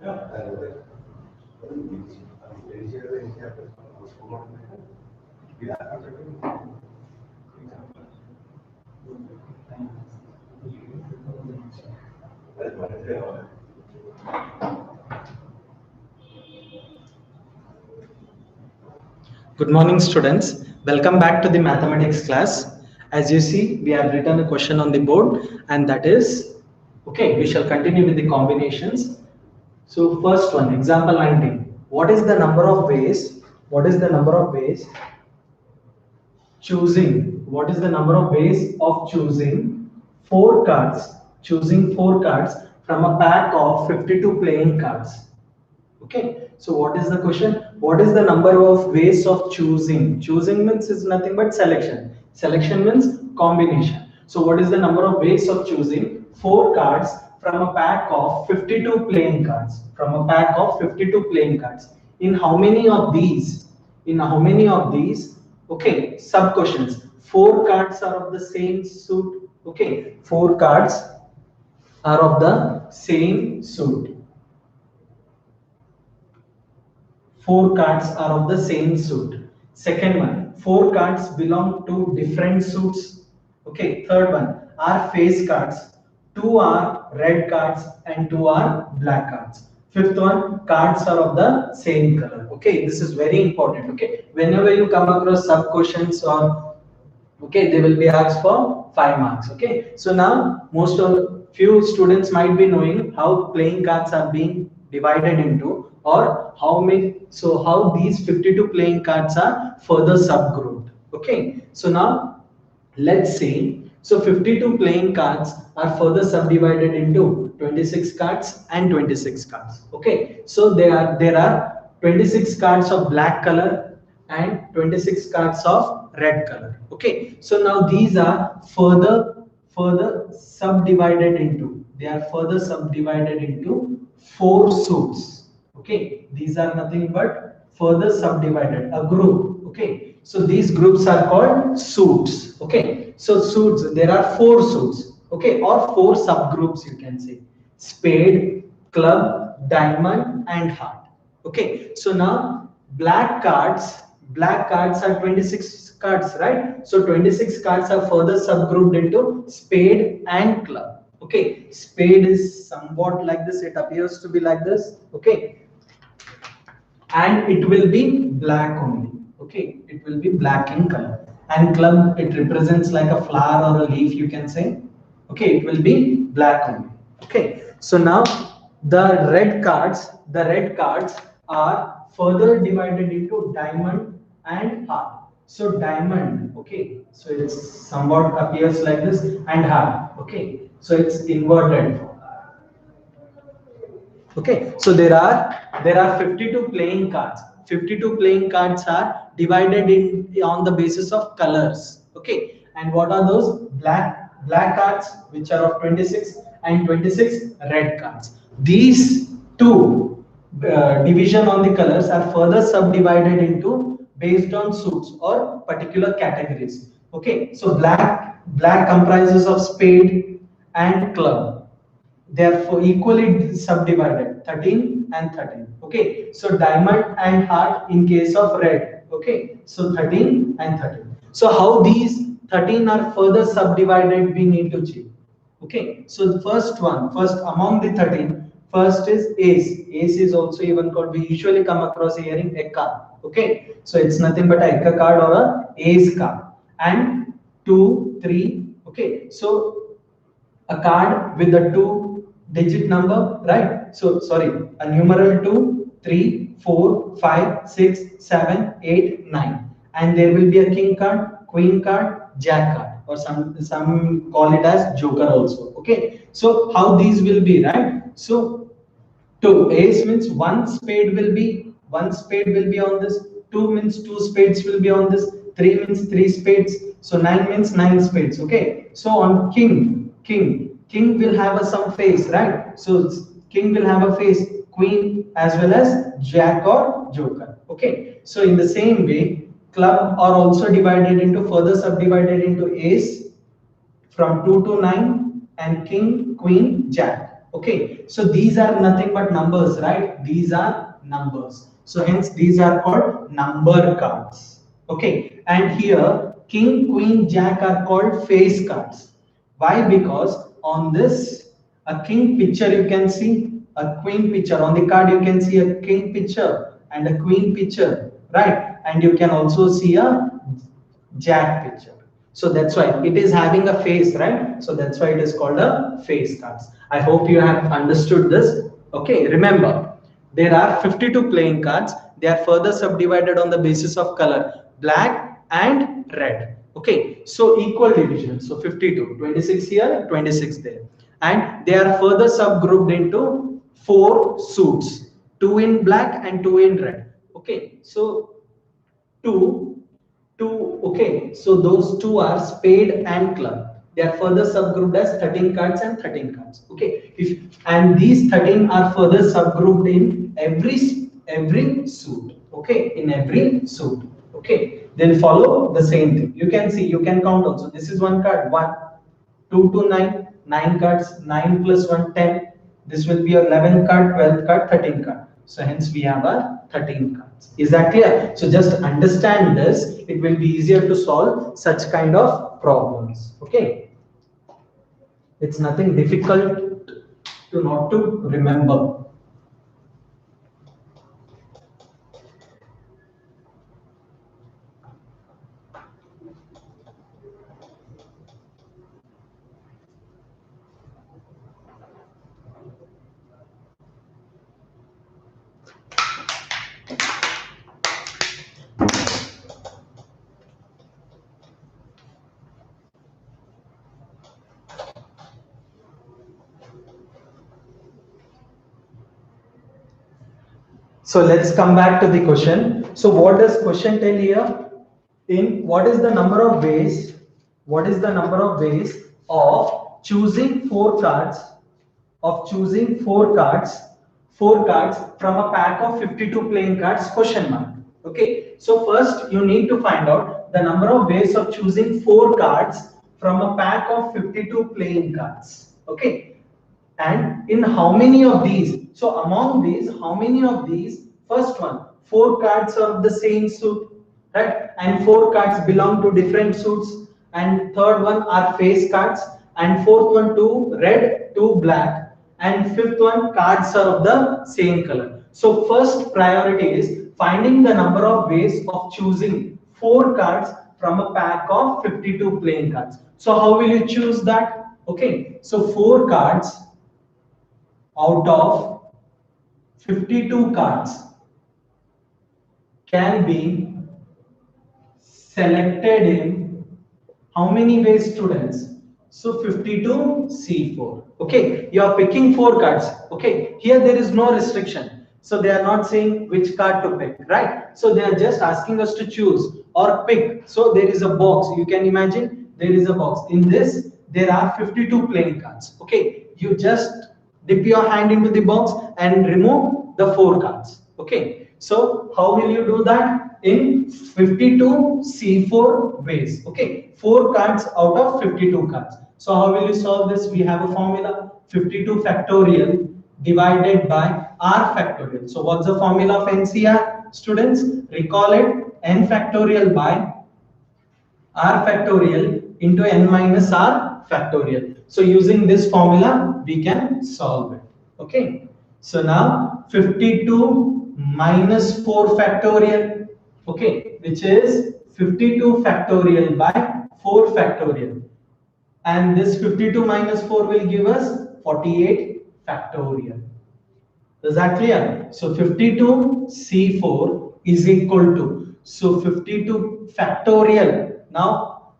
Good morning, students. Welcome back to the mathematics class. As you see, we have written a question on the board, and that is, okay, we shall continue with the combinations. So first one, example 19. What is the number of ways? What is the number of ways choosing? What is the number of ways of choosing four cards? Choosing four cards from a pack of 52 playing cards. Okay, so what is the question? What is the number of ways of choosing? Choosing means is nothing but selection. Selection means combination. So what is the number of ways of choosing four cards from a pack of 52 playing cards? From a pack of 52 playing cards. In how many of these? In how many of these? Okay, sub questions. Four cards are of the same suit. Okay, four cards are of the same suit. Four cards are of the same suit. Second one, four cards belong to different suits. Okay, third one are face cards. Two are red cards and two are black cards. Fifth one, cards are of the same color. Okay, this is very important. Okay, whenever you come across sub questions or okay, they will be asked for 5 marks. Okay, so now most of few students might be knowing how playing cards are being divided into, or how these 52 playing cards are further subgrouped. Okay, so now let's say, so 52 playing cards are further subdivided into 26 cards and 26 cards. Okay, so there are 26 cards of black color and 26 cards of red color. Okay, so now these are further subdivided into, they are further subdivided into four suits. Okay, these are nothing but further subdivided, a group. Okay, so these groups are called suits. Okay, so suits, there are four suits. Okay, or four subgroups you can say: spade, club, diamond and heart. Okay, so now black cards are 26 cards, right? So 26 cards are further subgrouped into spade and club. Okay, spade is somewhat like this, it appears to be like this. Okay, and it will be black only. Okay, it will be black in color. And club, it represents like a flower or a leaf, you can say. Okay, it will be black only. Okay, so now the red cards are further divided into diamond and heart. So diamond, okay, so it's somewhat appears like this, and heart. Okay, so it's inverted. Okay, so there are 52 playing cards. 52 playing cards are divided in on the basis of colors. Okay, and what are those? Black cards, which are of 26, and 26 red cards. These two division on the colors are further subdivided into based on suits or particular categories. Okay, so black comprises of spade and club. Therefore equally subdivided, 13 and 13. Okay, so diamond and heart in case of red. Okay, so 13 and 13. So how these 13 are further subdivided, we need to check. Okay, so the first among the 13, first is ace. Ace is also even called, we usually come across hearing ekka. Okay, so it's nothing but a ekka card or a ace card. And 2, 3. Okay, so a card with a 2-digit number, right? So sorry, a numeral 2, 3, 4, 5, 6, 7, 8, 9, and there will be a king card, queen card, jack card, or some call it as joker also. Okay, so how these will be, right? So two ace means one spade will be on this. Two means two spades will be on this. Three means three spades. So nine means nine spades. Okay, so on king will have some face, right? So king will have a face, queen as well as jack or joker. Okay, so in the same way, club are also divided into, further subdivided into ace from 2 to 9, and king, queen, jack. Okay, so these are nothing but numbers, right? These are numbers. So hence these are called number cards. Okay, and here king, queen, jack are called face cards. Why? Because on this a king picture you can see a queen picture. On the card you can see a king picture and a queen picture, right? And you can also see a jack picture. So that's why it is having a face, right? So that's why it is called a face cards. I hope you have understood this. Okay, remember there are 52 playing cards. They are further subdivided on the basis of color, black and red. Okay, so equal division. So 52, 26 here, 26 there. And they are further subgrouped into four suits, two in black and two in red. Okay, so two, okay, so those two are spade and club. They are further subgrouped as 13 cards and 13 cards. Okay, and these 13 are further subgrouped in every suit. Okay, in every suit. Okay, they'll follow the same thing. You can see, you can count also. This is one card, 1, 2 to 9, 9 cards, 9 plus 1, 10. This will be your 11th card, 12th card, 13th card. So hence we have our 13 cards. Is that clear? So just understand this. It will be easier to solve such kind of problems. Okay. It's nothing difficult to not to remember. So let's come back to the question. So what does question tell here? In what is the number of ways? What is the number of ways of choosing four cards from a pack of 52 playing cards? Question mark. Okay. So first you need to find out the number of ways of choosing four cards from a pack of 52 playing cards. Okay, and in how many of these, so among these, how many of these, first one, four cards are of the same suit, right? And four cards belong to different suits, and third one are face cards, and fourth one two red, two black, and fifth one cards are of the same color. So first priority is finding the number of ways of choosing four cards from a pack of 52 playing cards. So how will you choose that? Okay, so four cards out of 52 cards can be selected in how many ways, students? So 52 C4. Okay, you are picking four cards. Okay, here there is no restriction. So they are not saying which card to pick, right? So they are just asking us to choose or pick. So there is a box. You can imagine there is a box. In this, there are 52 playing cards. Okay, you just dip your hand into the box and remove the four cards. Okay, so how will you do that? In 52 C4 ways. Okay, four cards out of 52 cards. So how will you solve this? We have a formula, 52 factorial divided by r factorial. So what's the formula of NCR, students? Recall it, n factorial by r factorial into n minus r factorial. So using this formula, we can solve it. Okay. So now 52 minus 4 factorial. Okay, which is 52 factorial by 4 factorial. And this 52 minus 4 will give us 48 factorial. Is that clear? So 52 C4 is equal to, so 52 factorial. Now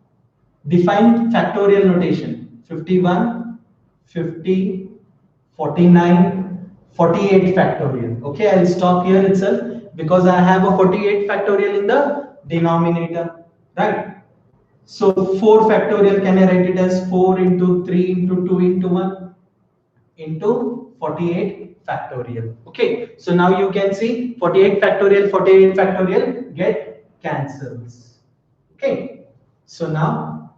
define factorial notation. 51, 50, 49, 48 factorial. Okay, I'll stop here itself because I have a 48 factorial in the denominator, right? So 4 factorial, can I write it as 4 into 3 into 2 into 1 into 48 factorial. Okay, so now you can see 48 factorial get cancels. Okay, so now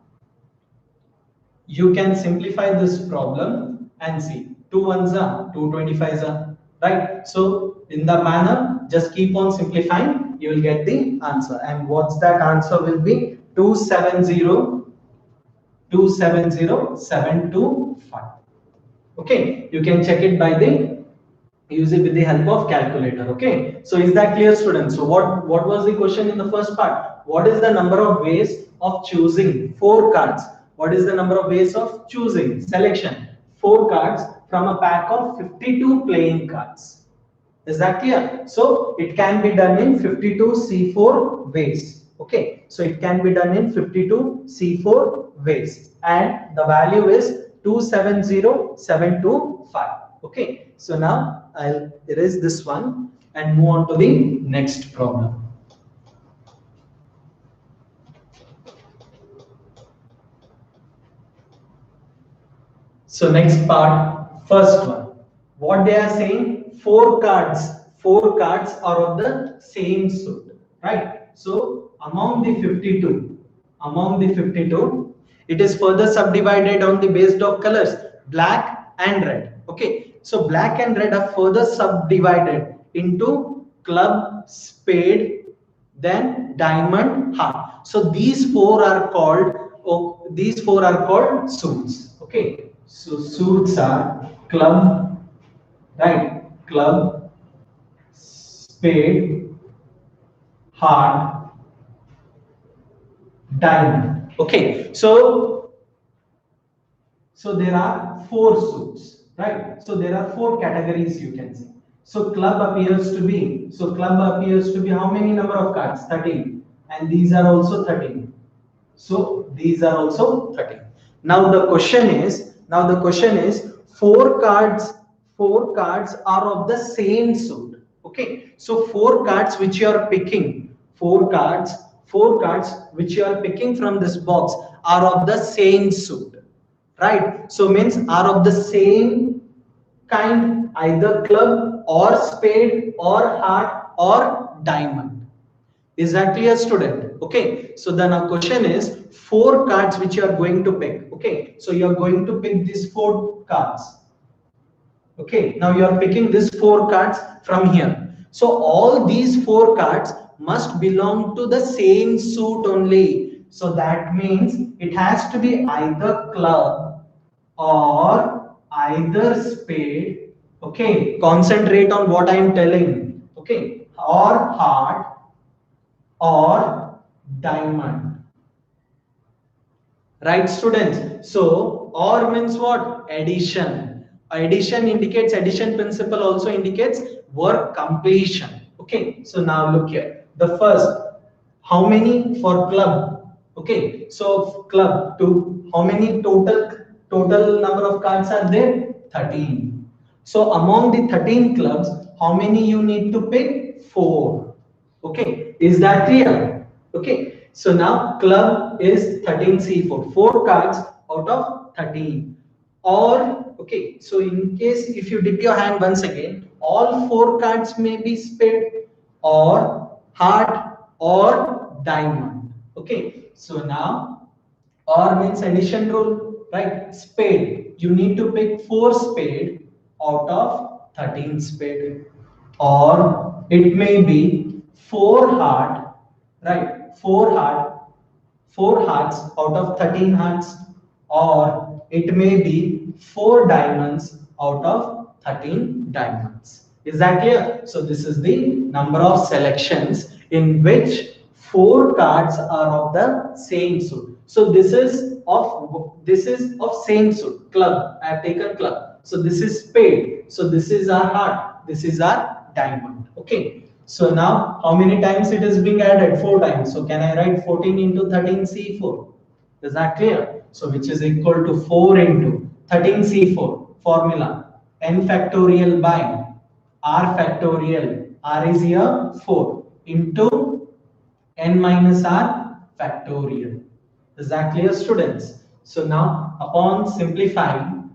you can simplify this problem and see 2 ones are 2 25s are, right? So in the manner, just keep on simplifying, you will get the answer. And what's that answer will be? 270,725. Okay, you can check it by the use it with the help of calculator. Okay, so is that clear, students? So what was the question in the first part? What is the number of ways of choosing 4 cards? What is the number of ways of choosing selection 4 cards from a pack of 52 playing cards? Is that clear? So it can be done in 52 C4 ways. Okay, so it can be done in 52 C4 ways, and the value is 270,725. Okay, so now I'll erase this one and move on to the next problem. So next part, first one. What they are saying, 4 cards are of the same suit, right? So among the 52, it is further subdivided on the basis of colors, black and red. Okay, so black and red are further subdivided into club, spade, then diamond, heart. So these four are called suits. Okay, so suits are club, right? Club, spade, heart, diamond. Okay, so there are 4 suits, right? So there are 4 categories, you can see. So club appears to be how many number of cards? 13, and these are also 13. So these are also 13. Now the question is 4 cards are of the same suit. Okay, so 4 cards which you are picking, 4 cards which you are picking from this box are of the same suit, right? So means are of the same kind, either club or spade or heart or diamond. Is that clear, student? Okay, so then our question is 4 cards which you are going to pick. Okay, so you are going to pick these 4 cards. Okay, now you are picking these 4 cards from here. So all these 4 cards must belong to the same suit only. So that means it has to be either club or either spade. Okay, concentrate on what I am telling. Okay, or heart or diamond, right, students? So or means what? Addition. Addition indicates, addition principle also indicates work completion. Okay, so now look here, the first, how many for club? Okay, so club, to how many total number of cards are there? 13. So among the 13 clubs, how many you need to pick? 4. Okay, is that clear? Okay, so now club is 13C4, 4 cards out of 13. Or okay, so in case if you dip your hand once again, all 4 cards may be spade or heart or diamond. Okay, so now or means addition rule, right? Spade, you need to pick 4 spade out of 13 spade, or it may be 4 heart, right? 4 hearts out of 13 hearts, or it may be 4 diamonds out of 13 diamonds. Is that clear? So this is the number of selections in which 4 cards are of the same suit. So this is of same suit. Club, I have taken club. So this is spade. So this is our heart. This is our diamond. Okay. So now how many times it is being added? 4 times. So can I write 14 into 13C4? Is that clear? So which is equal to 4 into 13C4 formula, n factorial by r factorial. R is here 4 into n minus r factorial. Is that clear, students? So now upon simplifying,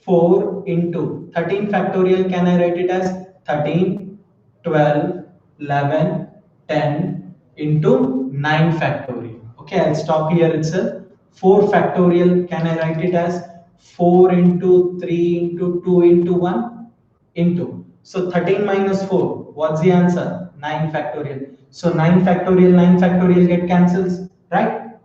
4 into 13 factorial, can I write it as 13, 12, 11, 10 into 9 factorial. Okay, I'll stop here itself. 4 factorial, can I write it as 4 into 3 into 2 into 1 into. So 13 minus 4, what's the answer? 9 factorial. So 9 factorial, 9 factorial get cancels, right?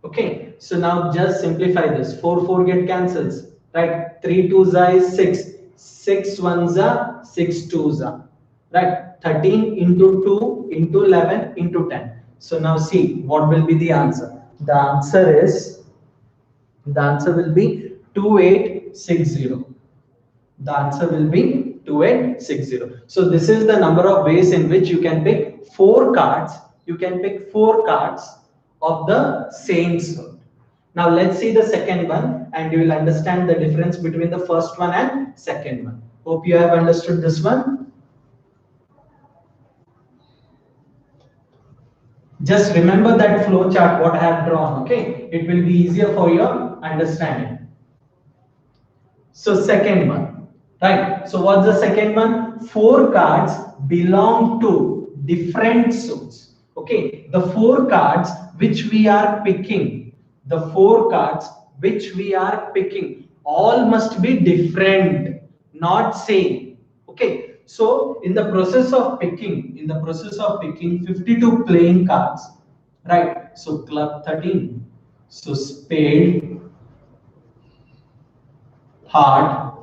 Okay, so now just simplify this. 4, 4 get cancels, right? 3 2s is 6. 6 1s are 6 2s are, right? 13 into 2 into 11 into 10. So now see what will be the answer. The answer will be 2860. The answer will be 2860. So this is the number of ways in which you can pick 4 cards. You can pick 4 cards of the same sort. Now let's see the second one and you will understand the difference between the first one and second one. Hope you have understood this one. Just remember that flow chart what I have drawn, okay? It will be easier for your understanding. So second one, right? So what's the second one? 4 cards belong to different suits. Okay, the 4 cards which we are picking, all must be different, not same. Okay, so in the process of picking, 52 playing cards, right? So club 13, so spade, heart,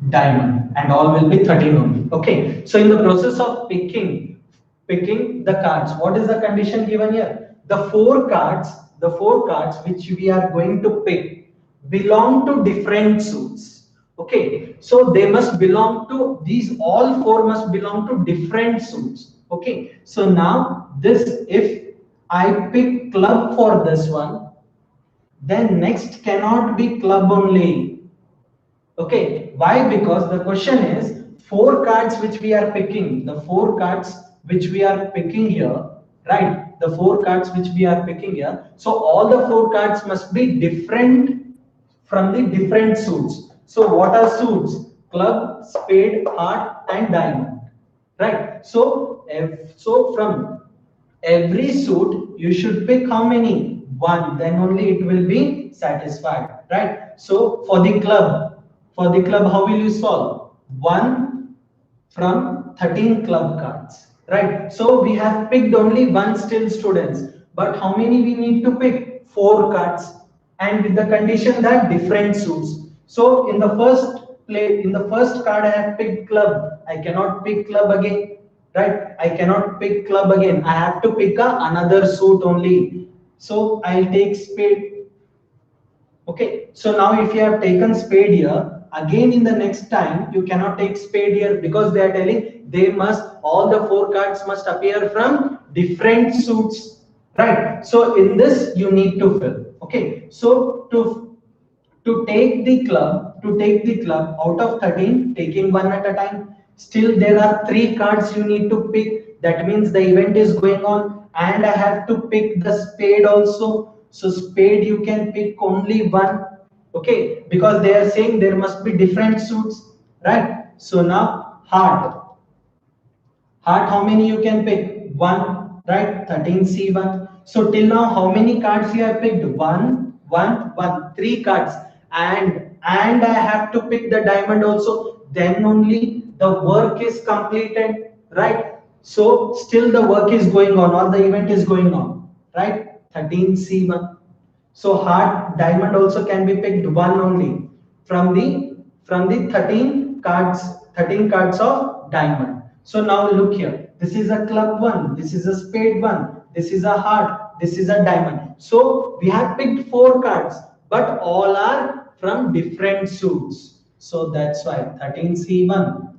diamond, and all will be 13 only. Okay, so in the process of picking the cards, what is the condition given here? The four cards which we are going to pick belong to different suits. Okay, so they must belong to these, all 4 must belong to different suits. Okay, so now this, if I pick club for this one, then next cannot be club only. Okay, why? Because the question is 4 cards which we are picking, the 4 cards which we are picking here, right? The 4 cards which we are picking here. So all the 4 cards must be different from the different suits. So what are suits? Club, spade, heart, and diamond, right? So from every suit you should pick how many? 1, then only it will be satisfied, right? So for the club, how will you solve? 1 from 13 club cards, right? So we have picked only 1 still, students, but how many we need to pick? 4 cards, and with the condition that different suits. So in the first card I have picked club, I cannot pick club again, right? I cannot pick club again, I have to pick another suit only. So I'll take spade. Okay, so now if you have taken spade here, again in the next time you cannot take spade here, because they are telling they must, all the 4 cards must appear from different suits, right? So in this you need to fill. Okay, so to take the club out of 13, taking 1 at a time, still there are 3 cards you need to pick. That means the event is going on, and I have to pick the spade also. So spade you can pick only 1, okay, because they are saying there must be different suits, right? So now heart, how many you can pick? 1, right? 13C1. So till now, how many cards you have picked? 1, 1, 1, 3 cards. And I have to pick the diamond also. Then only the work is completed, right? So still the work is going on, or the event is going on, right? 13C1. So heart, diamond also can be picked 1 only from the 13 cards of diamond. So now look here. This is a club 1, this is a spade 1, this is a heart, this is a diamond. So we have picked 4 cards, but all are from different suits. So that's why 13C1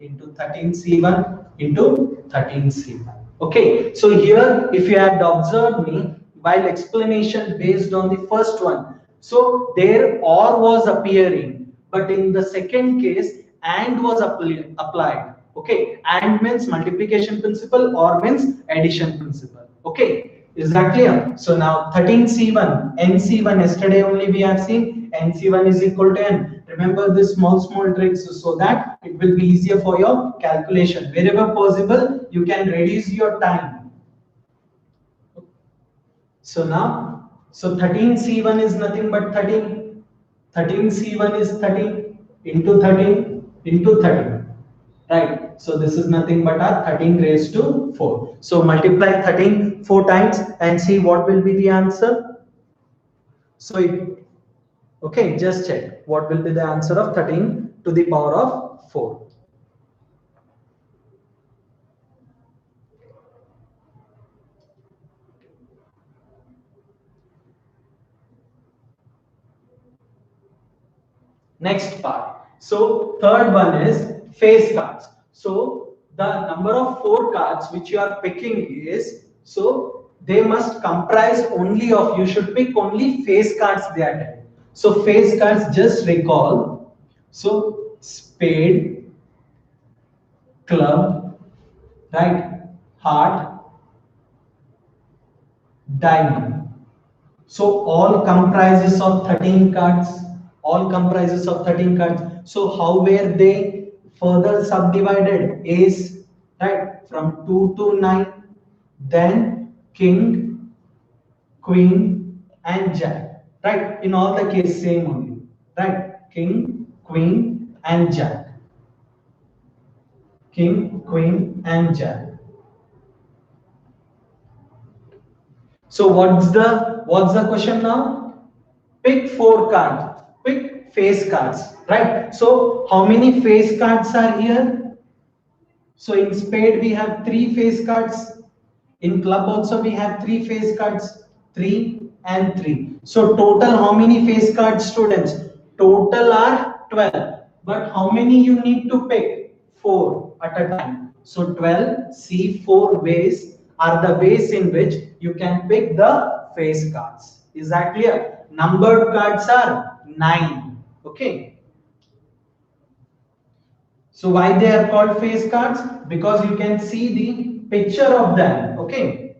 into 13C1 into 13C1. Okay, so here if you have observed me while explanation based on the first one, so there or was appearing, but in the second case and was applied. Okay, and means multiplication principle, or means addition principle. Okay, is that clear? So now 13C1, NC1, yesterday only we have seen NC1 is equal to N. Remember this small tricks so that it will be easier for your calculation. Wherever possible, you can reduce your time. So now So 13C1 is nothing but 13. 13C1 is 13 into 13 into 13. Right. So this is nothing but a 13 raised to 4. So multiply 13 4 times and see what will be the answer. So it, okay, just check what will be the answer of 13 to the power of 4. Next part. So third one is face cards. So the number of 4 cards which you are picking is, so they must comprise only of, you should pick only face cards that time. So face cards, just recall. So spade, club, right, heart, diamond. So all comprises of 13 cards. All comprises of 13 cards. So how were they further subdivided? Ace, right, from 2 to 9. Then king, queen, and jack. Right, in all the cases same only. Right, king, queen, and jack. King, queen, and jack. So what's the question now? Pick 4 cards. Pick face cards, right? So how many face cards are here? So in spade we have 3 face cards. In club also we have 3 face cards. 3 and 3. So total how many face cards, students? Total are 12. But how many you need to pick? 4 at a time. So 12 C4 ways are the ways in which you can pick the face cards. Is that clear? Numbered cards are 9. Okay. So why they are called face cards? Because you can see the picture of them. Okay.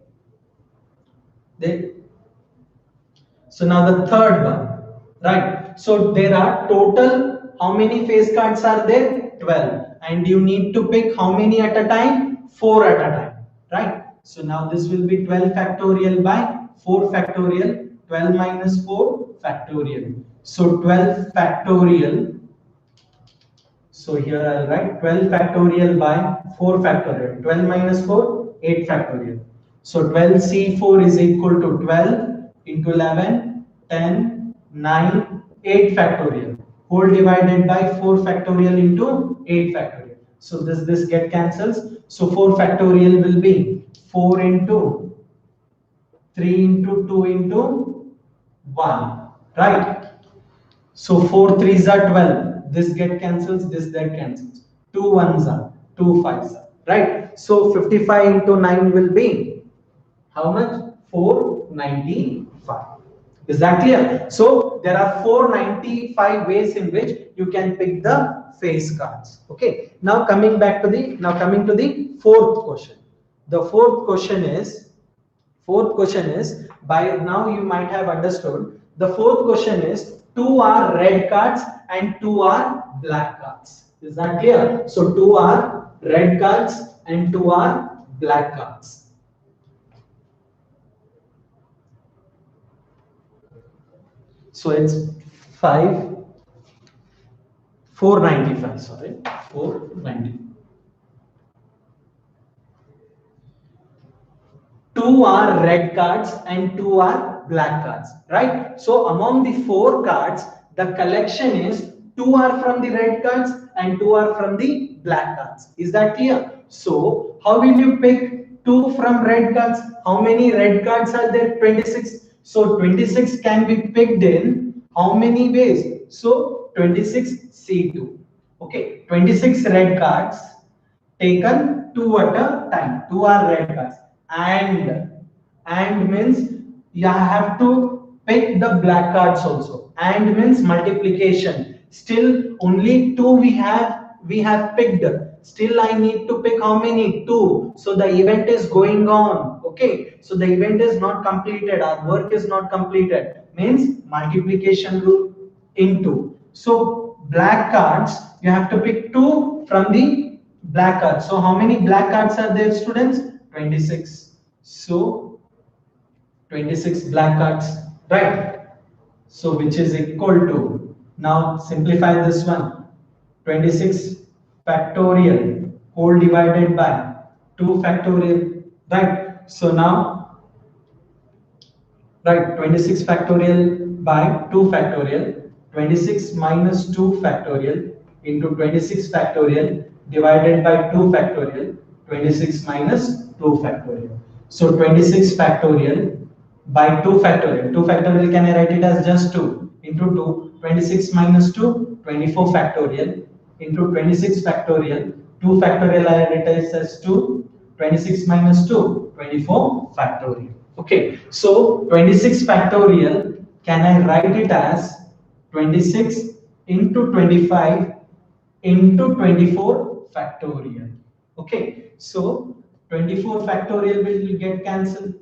So now the third one, right? So there are total, how many face cards are there? 12. And you need to pick how many at a time? 4 at a time, right? So now this will be 12 factorial by 4 factorial, 12 minus 4 factorial. So 12 factorial. So here I'll write 12 factorial by 4 factorial. 12 minus 4, 8 factorial. So 12C4 is equal to 12 into 11, 10, 9, 8 factorial. Whole divided by 4 factorial into 8 factorial. So this get cancels. So 4 factorial will be 4 into 3 into 2 into 1. Right? So 4 threes are 12. This get cancels, this that cancels. 2 ones are, 2 fives are. Right? So 55 into 9 will be how much? 495. Is that clear? So there are 495 ways in which you can pick the face cards. Okay. Now coming to the fourth question. The fourth question is, by now you might have understood, the fourth question is 2 are red cards and 2 are black cards. Is that clear? So 2 are red cards and 2 are black cards. So it's 495, sorry, 490. 2 are red cards and 2 are black cards, right? So among the 4 cards, the collection is 2 are from the red cards and 2 are from the black cards. Is that clear? So how will you pick 2 from red cards? How many red cards are there? 26. So 26 can be picked in how many ways? So 26 C2. Okay, 26 red cards taken 2 at a time. 2 are red cards. And means you have to pick the black cards also. And means multiplication. Still only 2 we have picked. Still I need to pick how many? 2. So the event is going on. Okay. So the event is not completed. Our work is not completed. Means multiplication rule into. So black cards, you have to pick 2 from the black cards. So how many black cards are there, students? 26. So 26 black cards. right? So which is equal to, now simplify this one, 26 factorial whole divided by 2 factorial, right? So now, right, 26 factorial by 2 factorial, 26 minus 2 factorial into 26 factorial divided by 2 factorial, 26 minus 2 factorial. So 26 factorial by 2 factorial, 2 factorial can I write it as just 2 into 2, 26 minus 2, 24 factorial into 26 factorial, 2 factorial I write it as 2, 26 minus 2, 24 factorial. Okay, so 26 factorial, can I write it as 26 into 25 into 24 factorial? Okay, so 24 factorial will get cancelled,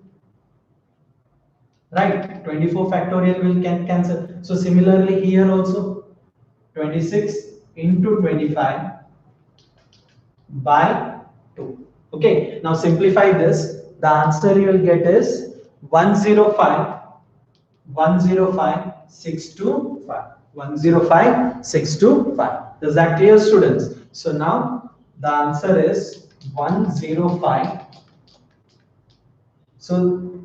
right? 24 factorial will can cancel. So similarly here also 26 into 25 by 2. Okay, now simplify this. The answer you will get is 105, 105, 625. 105, 625. Is that clear, students? So now the answer is 105. So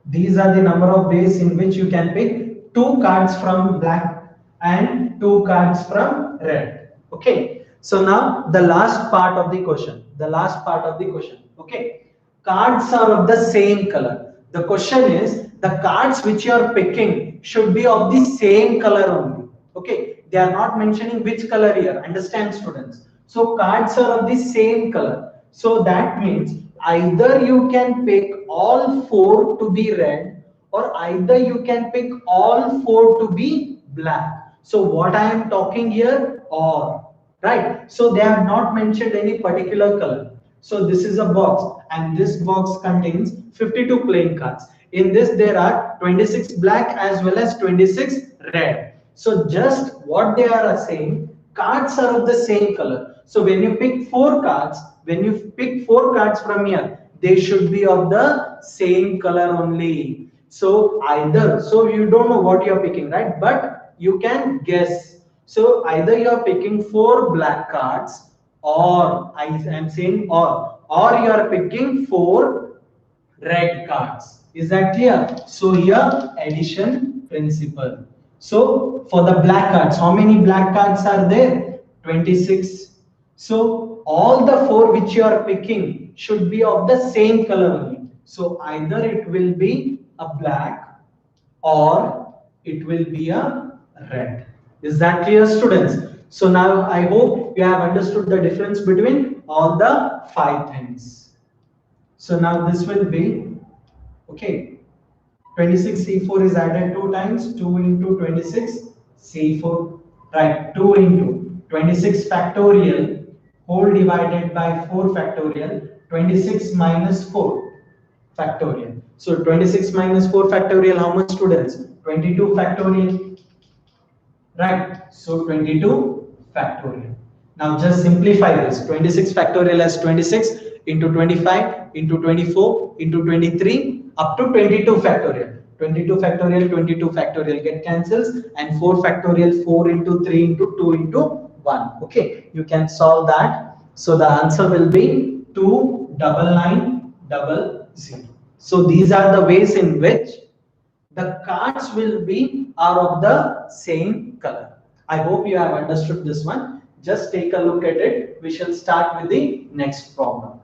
these are the number of ways in which you can pick 2 cards from black and 2 cards from red. Okay. So now the last part of the question. The last part of the question. Okay. Cards are of the same color. The question is the cards which you are picking should be of the same color only. Okay. They are not mentioning which color here. Understand, students? So cards are of the same color. So that means either you can pick all 4 to be red, or either you can pick all 4 to be black. So what I am talking here, or, right? So they have not mentioned any particular color. So this is a box, and this box contains 52 playing cards. In this there are 26 black as well as 26 red. So just what they are saying, cards are of the same color. So when you pick 4 cards, when you pick 4 cards from here, they should be of the same color only. So either, so you don't know what you are picking, right? But you can guess. So either you are picking 4 black cards, or I am saying or you are picking 4 red cards. Is that clear? So here addition principle. So for the black cards, how many black cards are there? 26. So all the 4 which you are picking should be of the same color only. So either it will be a black or it will be a red. Is that clear, students? So now I hope you have understood the difference between all the 5 things. So now this will be, okay, 26 C4 is added 2 times, 2 into 26 C4, right? 2 into 26 factorial whole divided by 4 factorial, 26 minus 4 factorial. So 26 minus 4 factorial, how much, students? 22 factorial, right? So 22 factorial. Now just simplify this. 26 factorial as 26 into 25 into 24 into 23 up to 22 factorial. 22 factorial, 22 factorial get cancels, and 4 factorial, 4 into 3 into 2 into 1. Okay, you can solve that. So the answer will be 29900. So these are the ways in which the cards will be are of the same color. I hope you have understood this one. Just take a look at it. We shall start with the next problem.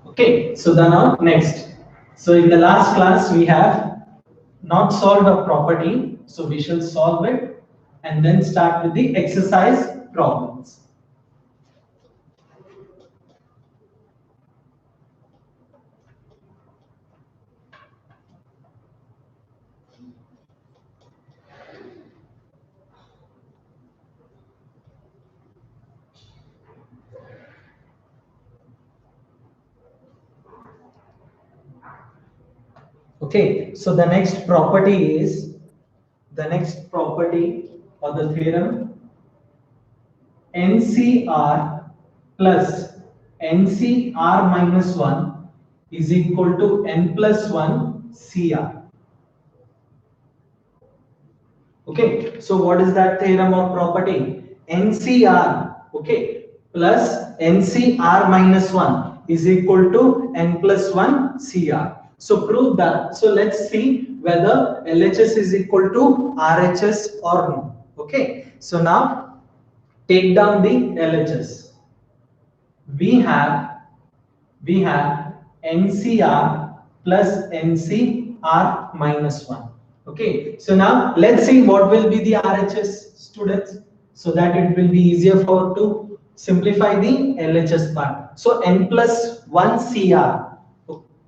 Okay, so then now next. So in the last class we have not solved a property, so we shall solve it and then start with the exercise problems. Okay, so the next property property or the theorem NCR plus NCR minus 1 is equal to N plus 1 CR. Okay, so what is that theorem or property? NCR, okay, plus NCR minus 1 is equal to N plus 1 CR. So prove that. So let's see whether LHS is equal to RHS or no. Okay, so now take down the LHS. We have NCR plus NCR minus 1. Okay, so now let's see what will be the RHS, students, so that it will be easier for to simplify the LHS part. So N plus 1 CR.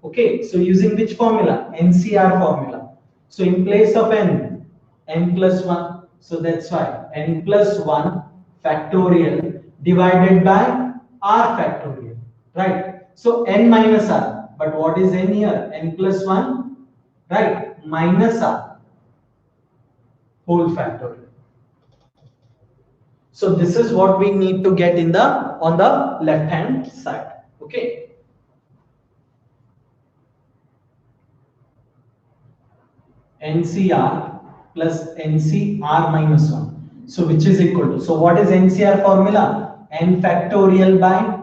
Okay, so using which formula? NCR formula. So in place of N plus 1. So that's why N plus 1 factorial divided by R factorial. Right. So N minus R. But what is N here? N plus 1. Right. Minus R whole factorial. So this is what we need to get in the on the left hand side. Okay. NCR plus NCR minus 1. So which is equal to, so what is NCR formula? N factorial by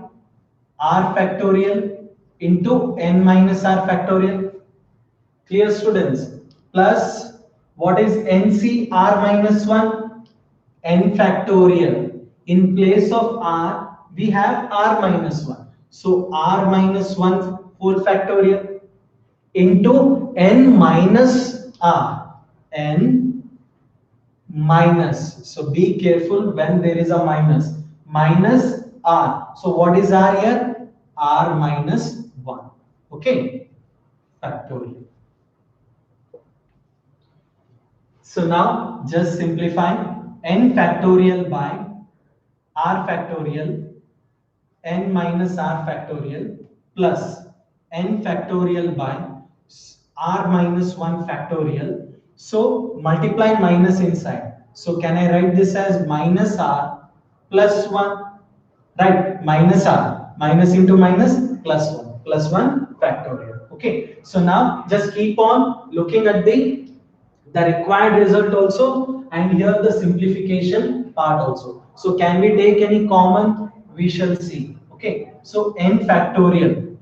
R factorial into N minus R factorial. Clear, students? Plus what is NCR minus 1? N factorial. In place of R we have R minus 1. So R minus 1 whole factorial into N minus R. N minus. So be careful when there is a minus. Minus R. So what is R here? R minus 1. Okay. Factorial. So now just simplify. N factorial by R factorial. N minus R factorial plus N factorial by R minus 1 factorial. So multiply minus inside. So can I write this as minus R plus 1? Right, minus R. Minus into minus plus 1. Plus 1 factorial. Okay. So now just keep on looking at the required result also, and here the simplification part also. So can we take any common? We shall see. Okay. So N factorial.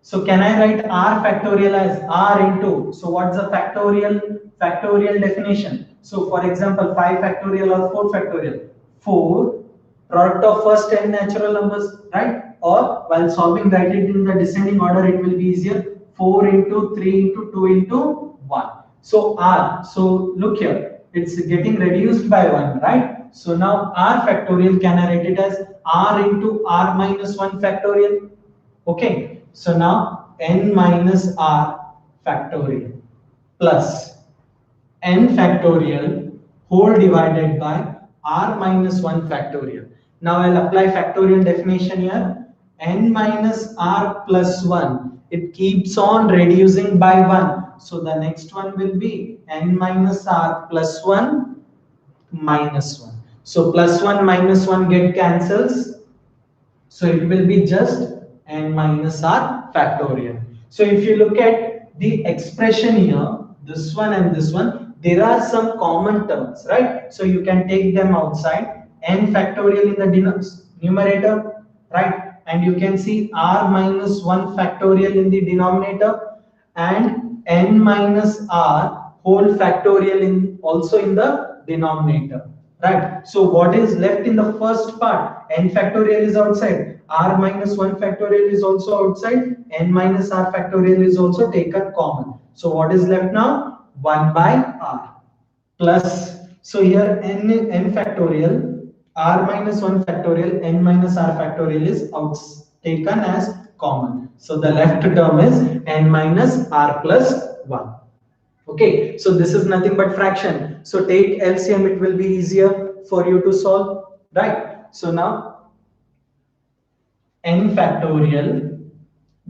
So can I write R factorial as R into, so what's the factorial definition? So for example 5 factorial or 4 factorial. 4 product of first n natural numbers, right? Or while solving, write it in the descending order, it will be easier. 4 into 3 into 2 into 1. So R, so look here, it's getting reduced by 1, right? So now R factorial, can I write it as R into R minus 1 factorial? Okay. So now N minus R factorial plus N factorial whole divided by R minus 1 factorial. Now I'll apply factorial definition here. N minus R plus 1. It keeps on reducing by 1. So the next one will be N minus R plus 1 minus 1. So plus 1 minus 1 get cancels. So it will be just N minus R factorial. So if you look at the expression here, this one and this one, there are some common terms, right? So you can take them outside. N factorial in the numerator, right? And you can see R minus 1 factorial in the denominator, and N minus R whole factorial in also in the denominator, right? So what is left in the first part? N factorial is outside, R minus 1 factorial is also outside, N minus R factorial is also taken common. So what is left now? 1 by R plus, so here N factorial, R minus 1 factorial, N minus R factorial is taken as common. So the left term is N minus R plus 1. Okay, so this is nothing but fraction. So take LCM, it will be easier for you to solve, right? So now N factorial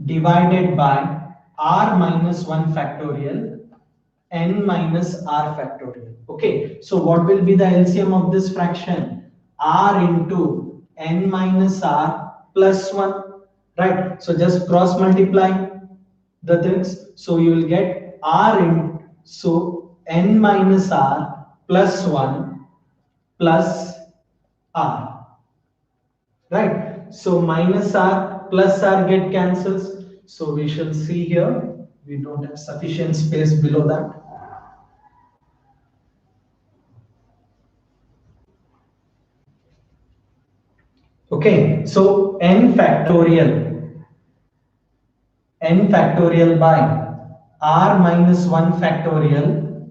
divided by R minus 1 factorial, n minus r factorial. Okay, so what will be the LCM of this fraction? R into n minus r plus 1, right? So just cross multiply the things. So you will get r in, so n minus r plus 1 plus r, right? So minus r plus r get cancels. So we shall see here, we don't have sufficient space below that. Okay, so n factorial by r minus 1 factorial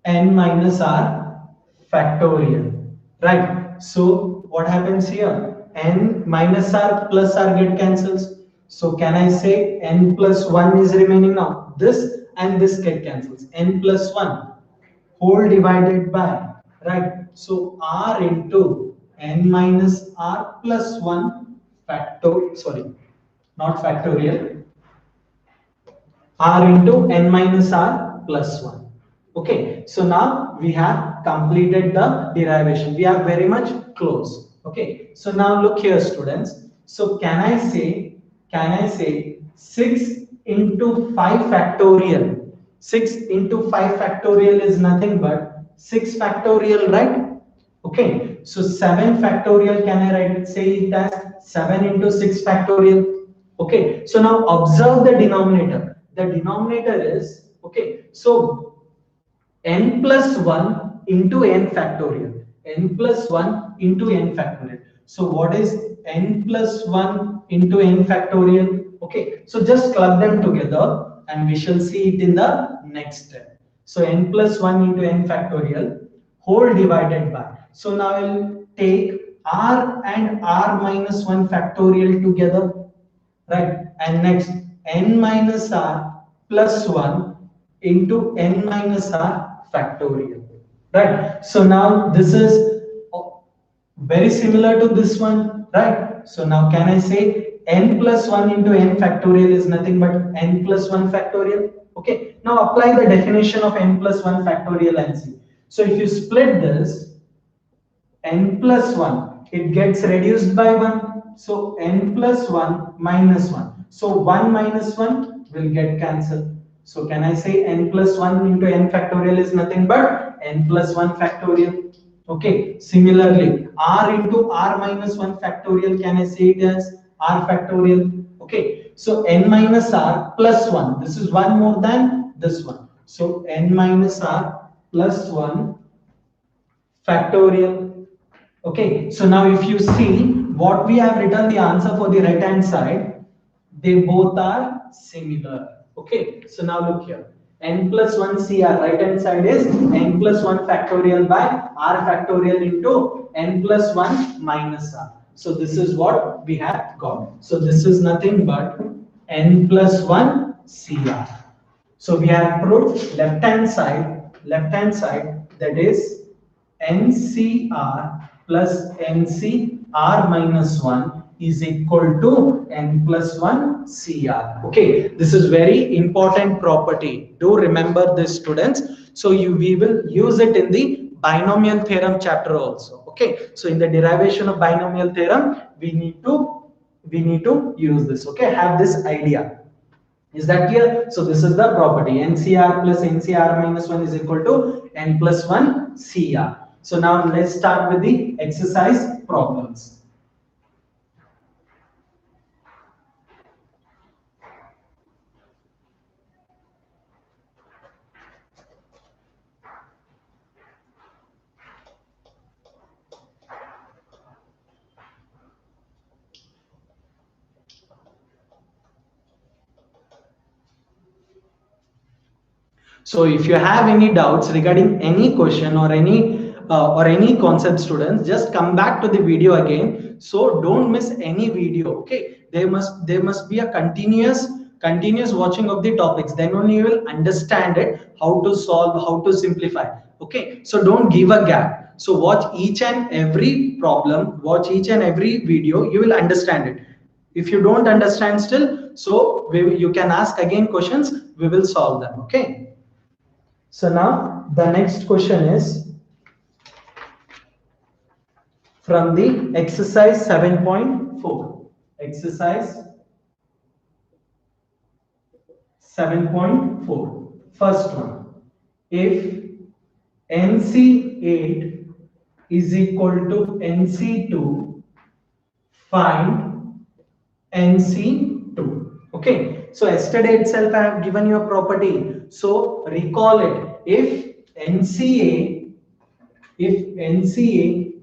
n minus r factorial, right? So what happens here? N minus r plus r get cancels. So can I say n plus 1 is remaining now? This and this get cancels. N plus 1 whole divided by, right? So r into n minus r plus 1 factor, sorry, not factorial, r into n minus r plus 1. Okay, so now we have completed the derivation. We are very much close. Okay, so now look here, students. So can I say 6 into 5 factorial? 6 into 5 factorial is nothing but 6 factorial, right? Okay, so 7 factorial, can I write it, say it as 7 into 6 factorial? Okay, so now observe the denominator. The denominator is, okay, so n plus 1 into n factorial. N plus 1 into n factorial. So what is n plus 1 into n factorial? Okay, so just club them together and we shall see it in the next step. So n plus 1 into n factorial whole divided by. So now I'll take r and r minus 1 factorial together, right? And next n minus r plus 1 into n minus r factorial, right? So now this is very similar to this one, right? So now can I say n plus 1 into n factorial is nothing but n plus 1 factorial? Okay, now apply the definition of n plus 1 factorial and see. So if you split this, n plus 1, it gets reduced by 1. So n plus 1 minus 1. So 1 minus 1 will get cancelled. So can I say n plus 1 into n factorial is nothing but n plus 1 factorial? Okay, similarly, r into r minus 1 factorial, can I say it as r factorial? Okay, so n minus r plus 1, this is 1 more than this one. So n minus r plus 1 factorial. Okay, so now if you see what we have written the answer for the right hand side, they both are similar. Okay, so now look here, n plus 1 CR, right hand side is n plus 1 factorial by r factorial into n plus 1 minus r. So this is what we have got. So this is nothing but n plus 1 CR. So we have proved left hand side, that is NCR plus NCR minus 1 is equal to n plus 1 CR. Okay, this is very important property. Do remember this, students. So we will use it in the binomial theorem chapter also. Okay, so in the derivation of binomial theorem, we need to use this. Okay, have this idea. Is that clear? So this is the property, NCR plus NCR minus 1 is equal to n plus 1 CR. So now let's start with the exercise problems. So if you have any doubts regarding any question or any concept, students, just come back to the video again. So don't miss any video. Okay, there must be a continuous watching of the topics. Then only you will understand it, how to solve, how to simplify. Okay, so don't give a gap. So watch each and every problem, watch each and every video. You will understand it. If you don't understand still, so you can ask again questions. We will solve them. Okay. So now the next question is from the exercise 7.4. Exercise 7.4. First one. If NC8 is equal to NC2, find NC2. Okay. So yesterday itself I have given you a property. So recall it. If NCA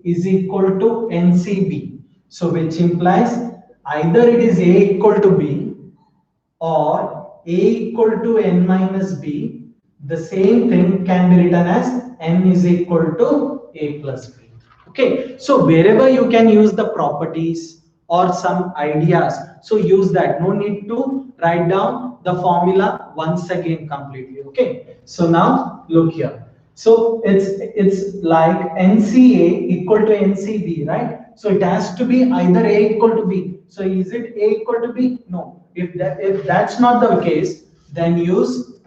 is equal to NCB, so which implies either it is A equal to B or A equal to N minus B, the same thing can be written as N is equal to A plus B. Okay, so wherever you can use the properties or some ideas, so use that. No need to write down the formula once again completely. Okay, so now look here. So it's like NCA equal to NCB, right? So it has to be either A equal to B. So is it A equal to B? No. If that's not the case, then use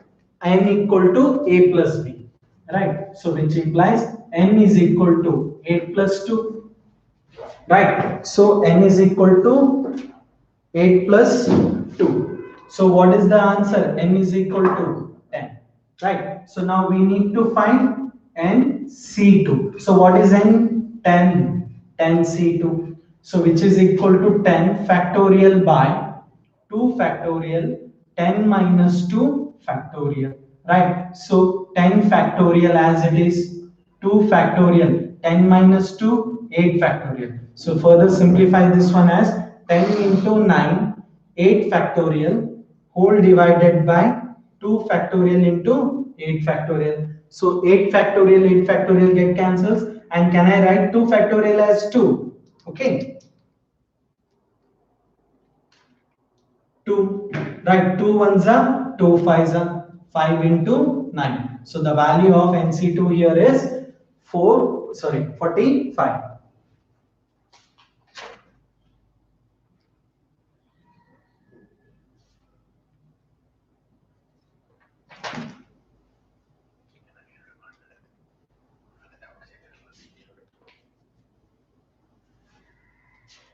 N equal to A plus B, right? So which implies N is equal to 8 plus 2, right? So N is equal to 8 plus 2. So what is the answer? N is equal to 10, right? So now we need to find NC2. So what is N? 10. 10C2. So which is equal to 10 factorial by 2 factorial 10 minus 2 factorial, right? So 10 factorial as it is, 2 factorial 10 minus 2, 8 factorial. So further simplify this one as 10 into 9, 8 factorial whole divided by 2 factorial into 8 factorial. So 8 factorial, 8 factorial get cancels, and can I write 2 factorial as 2? Okay. 2, right? 2 ones are 2 fives are 5 into 9. So the value of NC2 here is 45.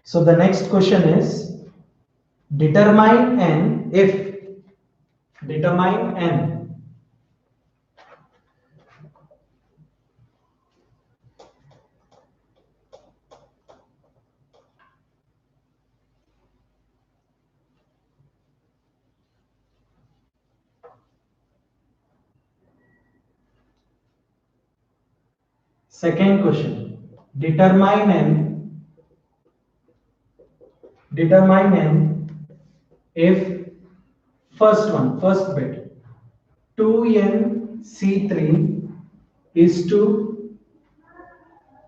So the next question is determine N if determine N second question determine N if first bit 2nC3 is to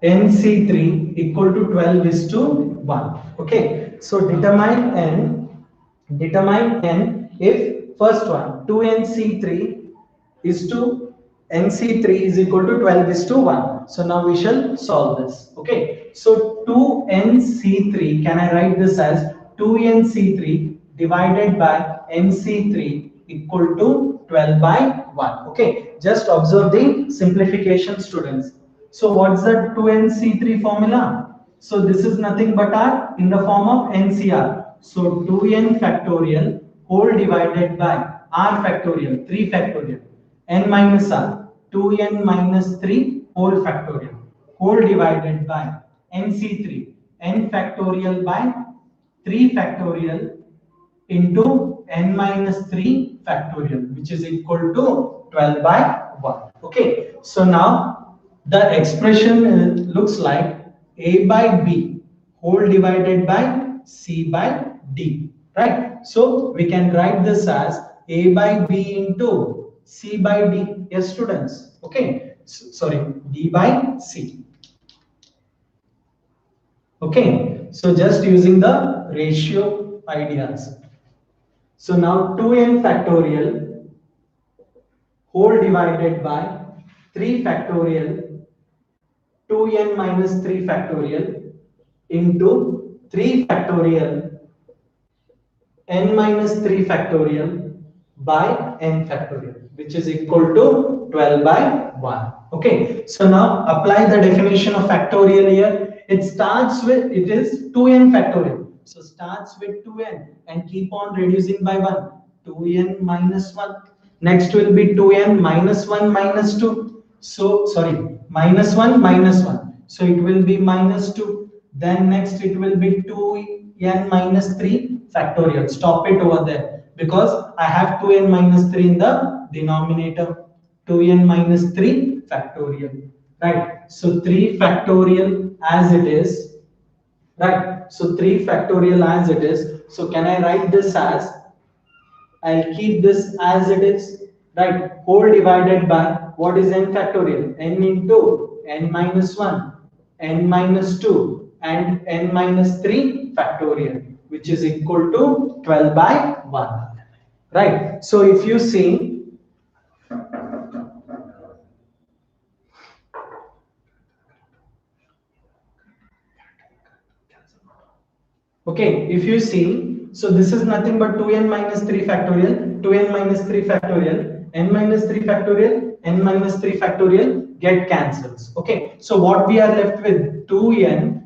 nC3 equal to 12 is to 1. Okay, so determine n if first one 2nC3 is to nC3 is equal to 12 is to 1. So now we shall solve this. Okay, so 2nC3, can I write this as 2nC3 divided by nC3 equal to 12 by 1. Okay, just observe the simplification, students. So what's the 2nC3 formula? So this is nothing but r in the form of NCR. So 2n factorial whole divided by r factorial 3 factorial n minus r 2n minus 3 whole factorial whole divided by nc3 n factorial by 3 factorial into n minus 3 factorial, which is equal to 12 by 1. Okay, so now the expression looks like a by b whole divided by c by d, right? So we can write this as a by b into c by d. Yes, students. Okay, sorry, d by c. Okay, so just using the ratio ideas. So now 2n factorial whole divided by 3 factorial 2n minus 3 factorial into 3 factorial n minus 3 factorial by n factorial, which is equal to 12 by 1. Okay, so now apply the definition of factorial here. It starts with, it is 2n factorial. So starts with 2n and keep on reducing by 1. 2n minus 1. Next will be 2n minus 1 minus 2. So sorry, minus 1 minus 1. So it will be minus 2. Then next it will be 2n minus 3 factorial. Stop it over there because I have 2n minus 3 in the denominator. 2n minus 3 factorial. Right. So 3 factorial as it is. Right. So 3 factorial as it is. So can I write this as, I'll keep this as it is, right? Whole divided by what is n factorial? N into n minus 1, n minus 2, and n minus 3 factorial, which is equal to 12 by 1, right? So if you see, okay, if you see, so this is nothing but 2n minus 3 factorial, 2n minus 3 factorial, n minus 3 factorial, n minus 3 factorial get cancels. Okay, so what we are left with 2n,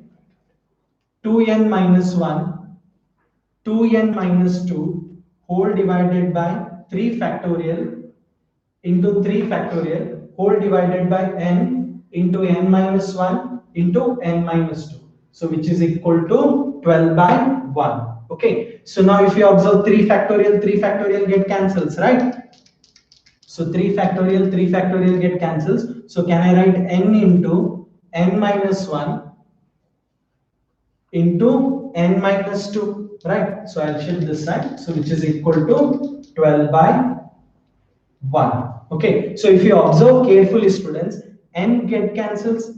2n minus 1, 2n minus 2 whole divided by 3 factorial into 3 factorial whole divided by n into n minus 1 into n minus 2. So which is equal to 12 by 1. Okay. So now if you observe 3 factorial get cancels, right? So 3 factorial get cancels. So can I write n into n minus 1 into n minus 2, right? So I'll shift this side. So which is equal to 12 by 1. Okay, so if you observe carefully, students, n get cancels,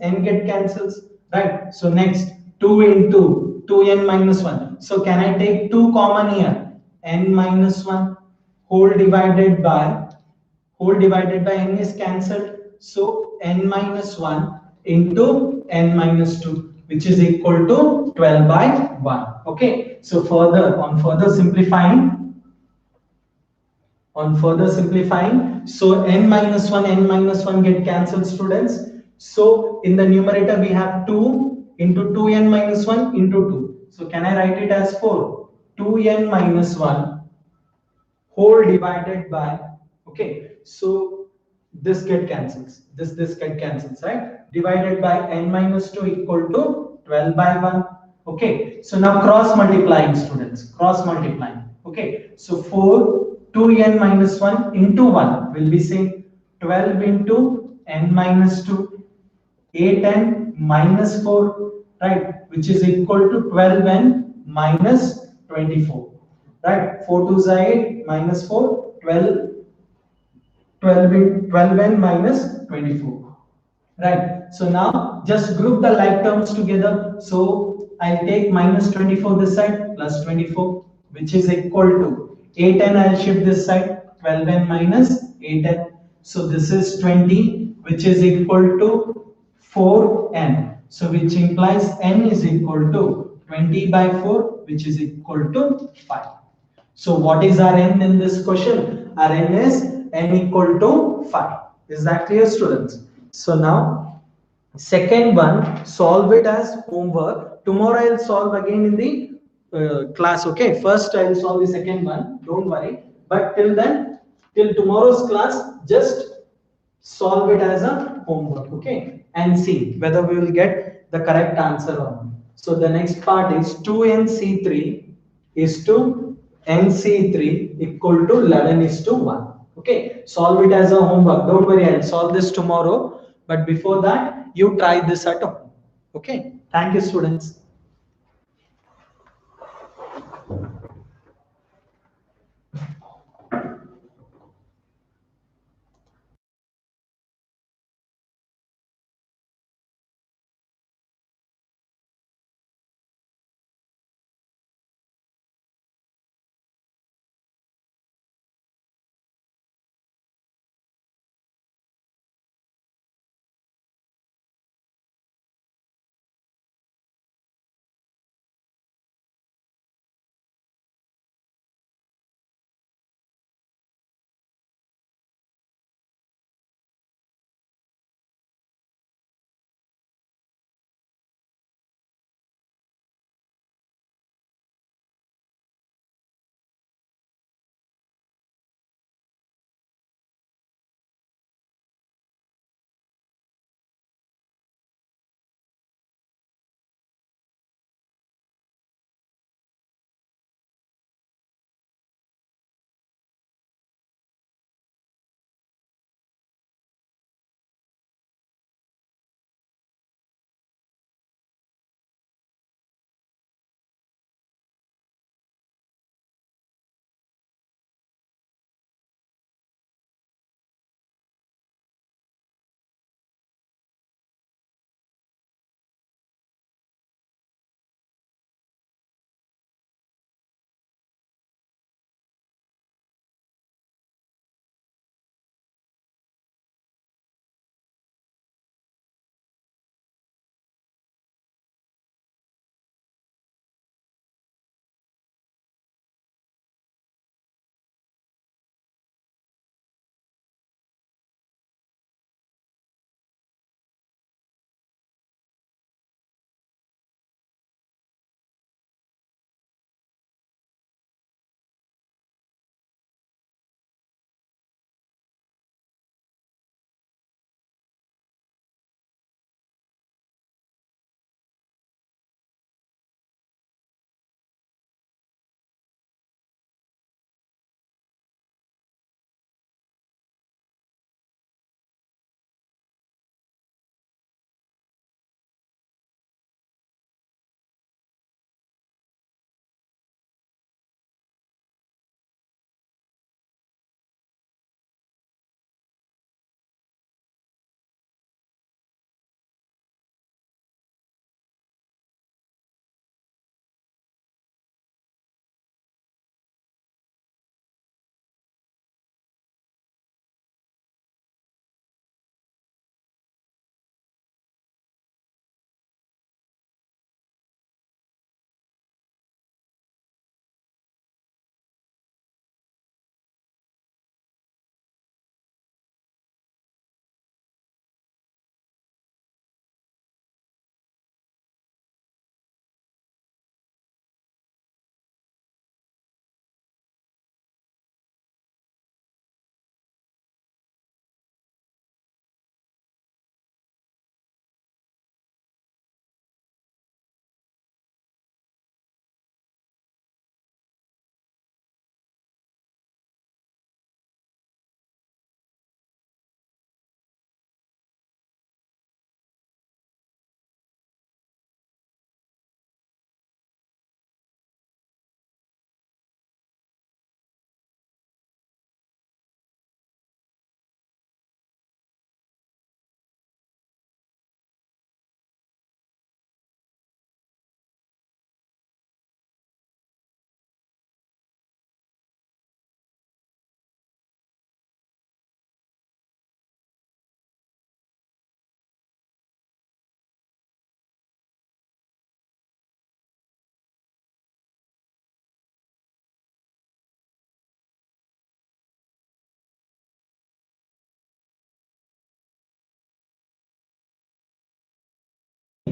right? So next 2 into 2n minus 1. So can I take 2 common here? N minus 1 whole divided by n is cancelled. So n minus 1 into n minus 2, which is equal to 12 by 1. Okay, so further simplifying, so n minus 1 get cancelled, students. So in the numerator we have 2 into 2n minus 1 into 2. So can I write it as 4? 2n minus 1 whole divided by, okay, so this get cancels, this get cancels, right? Divided by n minus 2 equal to 12 by 1. Okay, so now cross multiplying, students, cross multiplying. Okay, so 4 2n minus 1 into 1 will be same, 12 into n minus 2, 8n minus 4, right, which is equal to 12n minus 24, right? 4 2 is 8 minus 4, 12, 12n minus 24, right? So now just group the like terms together. So I'll take minus 24 this side plus 24, which is equal to 8n. I'll shift this side, 12n minus 8n. So this is 20, which is equal to 4n. So which implies n is equal to 20 by 4, which is equal to 5. So what is our n in this question? Our n is n equal to 5. Is that clear, students? So now second one, solve it as homework. Tomorrow I'll solve again in the class. Okay, first I'll solve the second one. Don't worry. But till then, till tomorrow's class, just solve it as a homework. Okay, and see whether we will get the correct answer or not. So the next part is 2nc3 is to nc3 equal to 11 is to 1. Okay, solve it as a homework. Don't worry, I'll solve this tomorrow. But before that, you try this at home. Okay, thank you, students.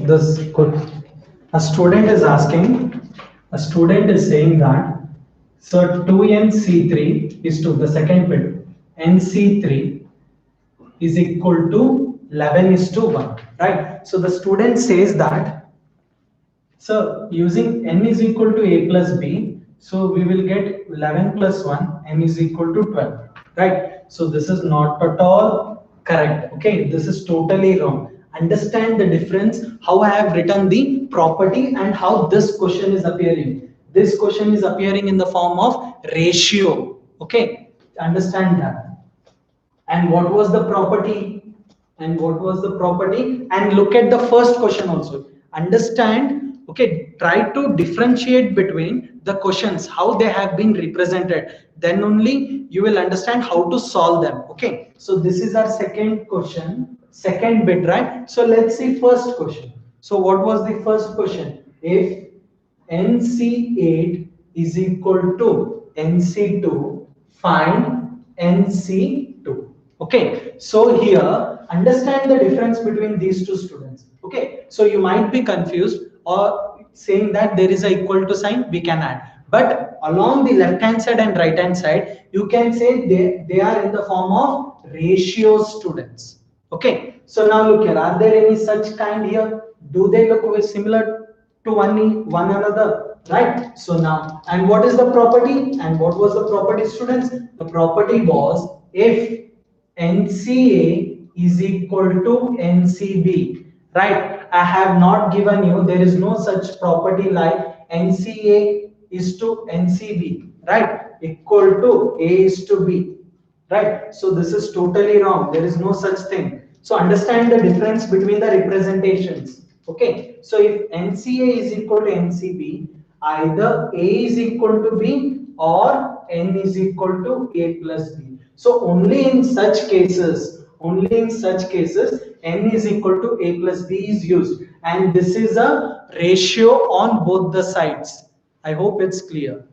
this could, a student is asking, a student is saying that, so 2nc3 is to the second bit, nc3 is equal to 11 is to 1, right? So the student says that, so using n is equal to a plus b, so we will get 11 plus 1, n is equal to 12, right? So this is not at all correct. Okay, this is totally wrong. Understand the difference, how I have written the property and how this question is appearing. This question is appearing in the form of ratio. Okay, understand that. And what was the property? And what was the property? And look at the first question also. Understand, okay, try to differentiate between the questions, how they have been represented. Then only you will understand how to solve them. Okay, so this is our second question, second bit, right? So let's see first question. So what was the first question? If NC8 is equal to NC2, find NC2. Okay, so here understand the difference between these two students. Okay, so you might be confused or saying that there is a equal to sign, we can add. But along the left hand side and right hand side, you can say they are in the form of ratio students. Okay, so now look here, are there any such kind here? Do they look very similar to one another, right? So now, and what is the property? And what was the property, students? The property was if NCA is equal to NCB, right? I have not given you, there is no such property like NCA is to NCB, right? Equal to A is to B, right? So this is totally wrong. There is no such thing. So understand the difference between the representations. Okay, so if NCA is equal to NCB, either A is equal to B or N is equal to A plus B. So only in such cases, N is equal to A plus B is used, and this is a ratio on both the sides. I hope it's clear.